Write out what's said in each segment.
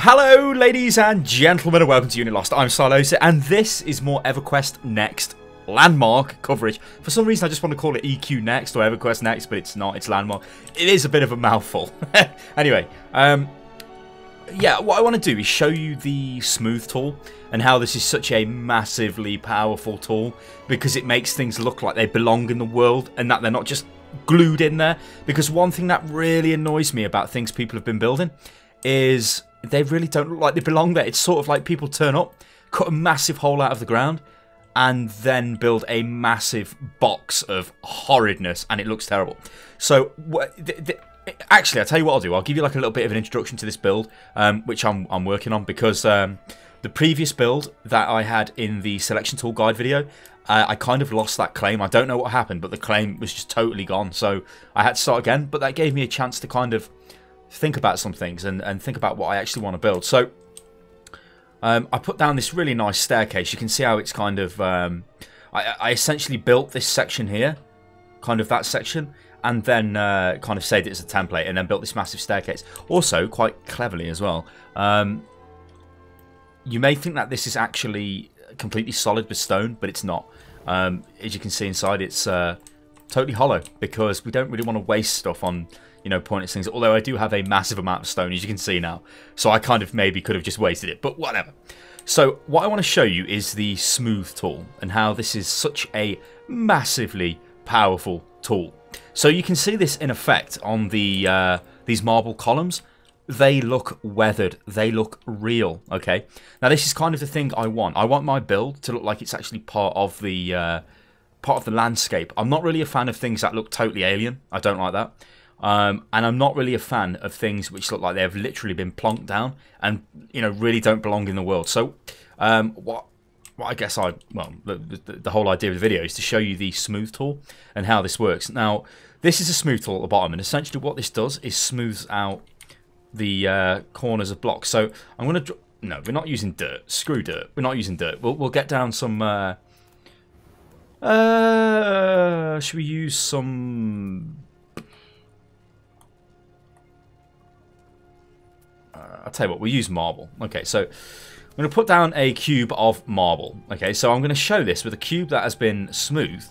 Hello ladies and gentlemen and welcome to Unit Lost. I'm Stylosa and this is more EverQuest Next Landmark coverage. For some reason I just want to call it EQ Next or EverQuest Next, but it's not, it's Landmark. It is a bit of a mouthful. Anyway, yeah, what I want to do is show you the smooth tool and how this is such a massively powerful tool because it makes things look like they belong in the world and that they're not just glued in there. Because one thing that really annoys me about things people have been building is they really don't look like they belong there. It's sort of like people turn up, cut a massive hole out of the ground, and then build a massive box of horridness, and it looks terrible. So, actually, I'll tell you what I'll do. I'll give you like a little bit of an introduction to this build, which I'm working on, because the previous build that I had in the selection tool guide video, I kind of lost that claim. I don't know what happened, but the claim was just totally gone. So I had to start again, but that gave me a chance to kind of think about some things and think about what I actually want to build. So I put down this really nice staircase. You can see how it's kind of I essentially built this section here, kind of that section, and then kind of saved it as a template and then built this massive staircase. Also, quite cleverly as well, you may think that this is actually completely solid with stone, but it's not. As you can see inside, it's totally hollow because we don't really want to waste stuff on, you know, pointless things. Although I do have a massive amount of stone, as you can see now. So I kind of maybe could have just wasted it, but whatever. So what I want to show you is the smooth tool and how this is such a massively powerful tool. So you can see this in effect on the these marble columns. They look weathered. They look real. Okay. Now this is kind of the thing I want. I want my build to look like it's actually part of the landscape. I'm not really a fan of things that look totally alien. I don't like that. And I'm not really a fan of things which look like they've literally been plonked down and, you know, really don't belong in the world. So what I guess the whole idea of the video is to show you the smooth tool and how this works. Now this is a smooth tool at the bottom, and essentially what this does is smooths out the corners of blocks. So I'm going to... No, we're not using dirt. Screw dirt. We're not using dirt. We'll get down some... should we use some... I'll tell you what, we'll use marble. Okay, so I'm going to put down a cube of marble. Okay, so I'm going to show this with a cube that has been smooth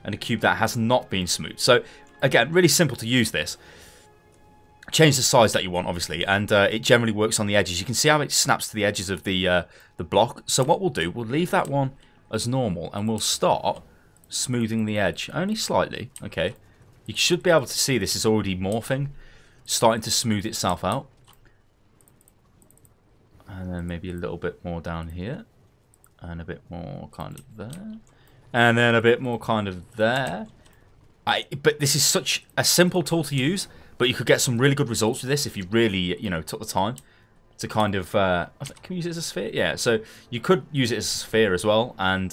and a cube that has not been smooth. So, again, really simple to use this. Change the size that you want, obviously, and it generally works on the edges. You can see how it snaps to the edges of the block. So what we'll do, we'll leave that one as normal, and we'll start smoothing the edge, only slightly. Okay, you should be able to see this is already morphing, starting to smooth itself out, and then maybe a little bit more down here, and a bit more kind of there, and then a bit more kind of there. But this is such a simple tool to use. But you could get some really good results with this if you really, you know, took the time to kind of... can we use it as a sphere? Yeah, so you could use it as a sphere as well. And,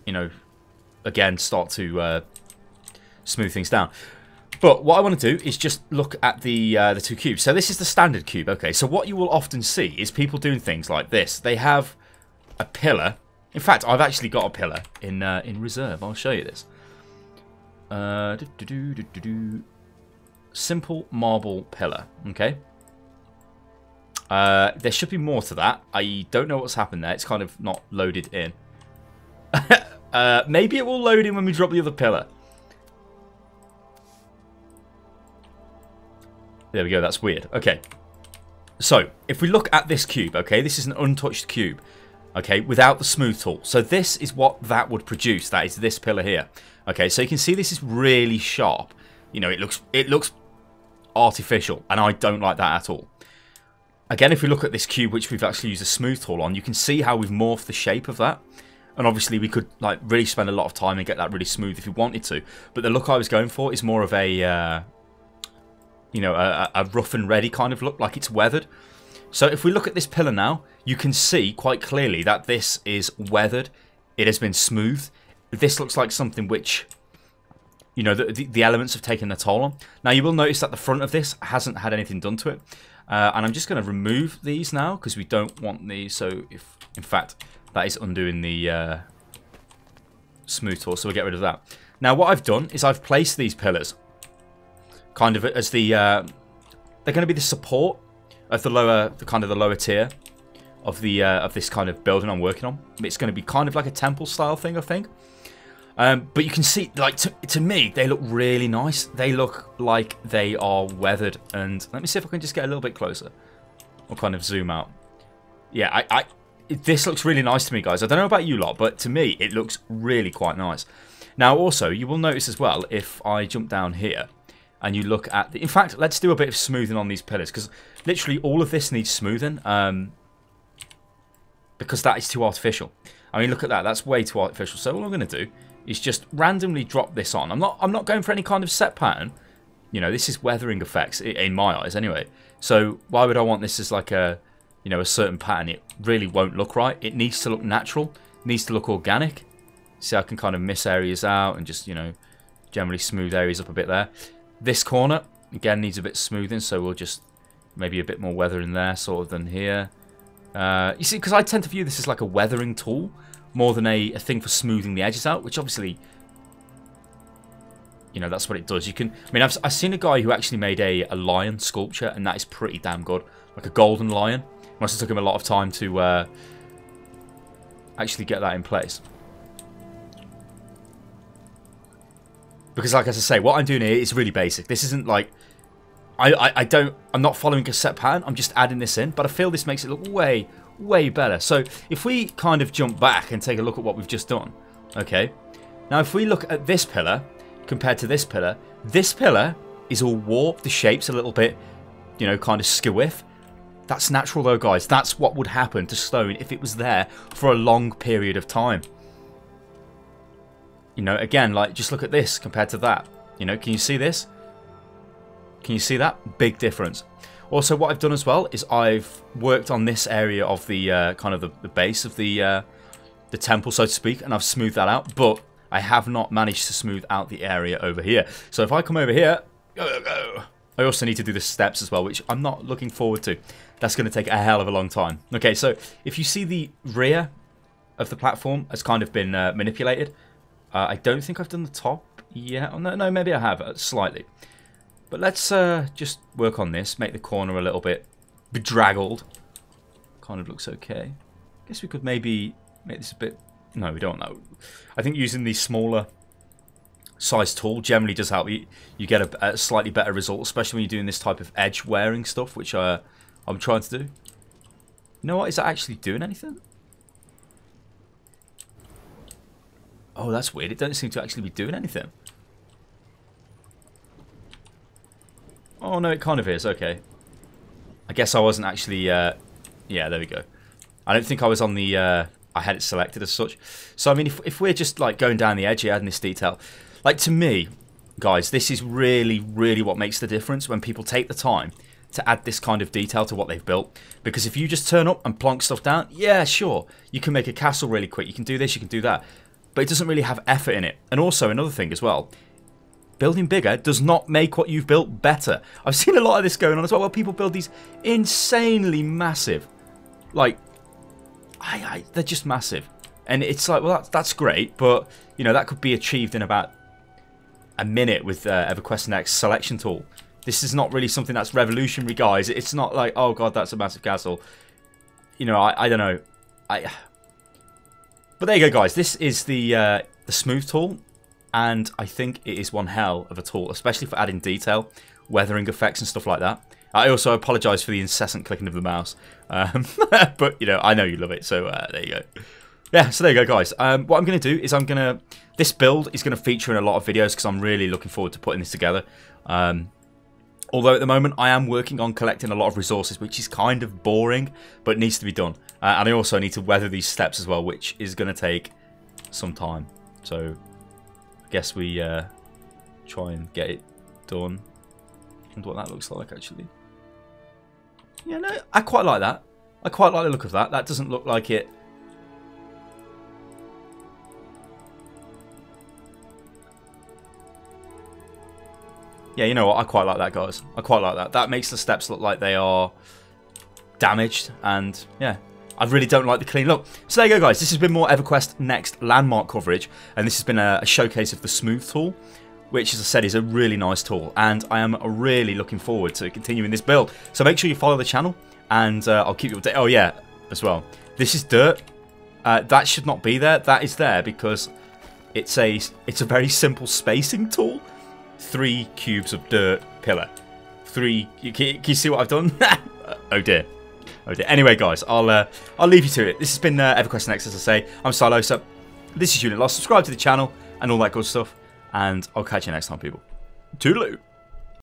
you know, again, start to smooth things down. But what I want to do is just look at the two cubes. So this is the standard cube. Okay, so what you will often see is people doing things like this. They have a pillar. In fact, I've actually got a pillar in reserve. I'll show you this. Simple marble pillar. Okay. There should be more to that. I don't know what's happened there. It's kind of not loaded in. Maybe it will load in when we drop the other pillar. There we go. That's weird. Okay. So if we look at this cube, okay, this is an untouched cube. Okay, without the smooth tool. So this is what that would produce. That is this pillar here. Okay, so you can see this is really sharp. You know, it looks artificial, and I don't like that at all. Again, if we look at this cube, which we've actually used a smooth tool on, you can see how we've morphed the shape of that. And obviously, we could like really spend a lot of time and get that really smooth if we wanted to. But the look I was going for is more of a, you know, a rough and ready kind of look, like it's weathered. So if we look at this pillar now, you can see quite clearly that this is weathered. It has been smoothed. This looks like something which, you know, the elements have taken a toll on. Now you will notice that the front of this hasn't had anything done to it. And I'm just going to remove these now because we don't want these. So if, in fact, that is undoing the smooth tool. So we'll get rid of that. Now what I've done is I've placed these pillars kind of as the... they're going to be the support of the lower tier of the of this kind of building I'm working on. It's going to be kind of like a temple style thing, I think. But you can see, like, to me, they look really nice. They look like they are weathered. And let me see if I can just get a little bit closer. Or kind of zoom out. Yeah, this looks really nice to me, guys. I don't know about you lot, but to me, it looks really quite nice. Now, also, you will notice as well, if I jump down here, and you look at the... In fact, let's do a bit of smoothing on these pillars, because literally all of this needs smoothing, because that is too artificial. I mean, look at that. That's way too artificial. So all I'm going to do is just randomly drop this on. I'm not going for any kind of set pattern. You know, this is weathering effects, in my eyes, anyway. So why would I want this as like a, you know, a certain pattern? It really won't look right. It needs to look natural. It needs to look organic. See, I can kind of miss areas out and just, you know, generally smooth areas up a bit there. This corner, again, needs a bit smoothing, so we'll just maybe a bit more weathering there, sort of, than here. You see, because I tend to view this as like a weathering tool more than a thing for smoothing the edges out, which obviously, you know, that's what it does. You can, I mean, I've seen a guy who actually made a lion sculpture, and that is pretty damn good. Like a golden lion. Must have took him a lot of time to actually get that in place. Because, like, as I say, what I'm doing here is really basic. This isn't like... I'm not following a set pattern. I'm just adding this in. But I feel this makes it look way, way better. So, if we kind of jump back and take a look at what we've just done. Okay. Now, if we look at this pillar compared to this pillar is all warped. The shape's a little bit, you know, kind of skewiff. That's natural, though, guys. That's what would happen to stone if it was there for a long period of time. You know, again, like, just look at this compared to that. You know, can you see this? Can you see that? Big difference. Also, what I've done as well is I've worked on this area of the kind of the base of the temple, so to speak, and I've smoothed that out. But I have not managed to smooth out the area over here. So if I come over here, I also need to do the steps as well, which I'm not looking forward to. That's going to take a hell of a long time. Okay, so if you see the rear of the platform has kind of been manipulated. I don't think I've done the top yet. Oh, no, maybe I have, slightly. But let's just work on this. Make the corner a little bit bedraggled. Kind of looks okay. Guess we could maybe make this a bit... No, we don't know. I think using the smaller size tool generally does help you. You get a slightly better result, especially when you're doing this type of edge wearing stuff, which I'm trying to do. You know what? Is that actually doing anything? Oh, that's weird. It doesn't seem to actually be doing anything. Oh, no, it kind of is. Okay. I guess I wasn't actually... yeah, there we go. I don't think I was on the... I had it selected as such. So, I mean, if we're just, like, going down the edge here, adding this detail... Like, to me, guys, this is really, really what makes the difference when people take the time to add this kind of detail to what they've built. Because if you just turn up and plonk stuff down, yeah, sure. You can make a castle really quick. You can do this, you can do that. But it doesn't really have effort in it. And also, another thing as well, building bigger does not make what you've built better. I've seen a lot of this going on as well, where people build these insanely massive, like, they're just massive. And it's like, well, that's great, but, you know, that could be achieved in about a minute with EverQuest Next selection tool. This is not really something that's revolutionary, guys. It's not like, oh god, that's a massive castle. You know, I don't know. But there you go, guys. This is the smooth tool, and I think it is one hell of a tool, especially for adding detail, weathering effects and stuff like that. I also apologise for the incessant clicking of the mouse, but you know, I know you love it, so there you go. Yeah, so there you go, guys. What I'm going to do is this build is going to feature in a lot of videos because I'm really looking forward to putting this together. Although at the moment I am working on collecting a lot of resources, which is kind of boring, but needs to be done. And I also need to weather these steps as well, which is going to take some time. So I guess we try and get it done. I wonder what that looks like, actually. Yeah, no, I quite like that. I quite like the look of that. That doesn't look like it... Yeah, you know what? I quite like that, guys. I quite like that. That makes the steps look like they are damaged. And, yeah, I really don't like the clean look. So there you go, guys. This has been more EverQuest Next landmark coverage. And this has been a showcase of the smooth tool. which, as I said, is a really nice tool, and I am really looking forward to continuing this build. So make sure you follow the channel, and I'll keep you updated. Oh yeah, as well, this is dirt. That should not be there. That is there because it's a very simple spacing tool. 3 cubes of dirt pillar. 3. Can you see what I've done? Oh dear. Oh dear. Anyway, guys, I'll leave you to it. This has been EverQuest Next, as I say. I'm Stylosa. This is Unit Lost. Subscribe to the channel and all that good stuff. And I'll catch you next time, people. Toodaloo.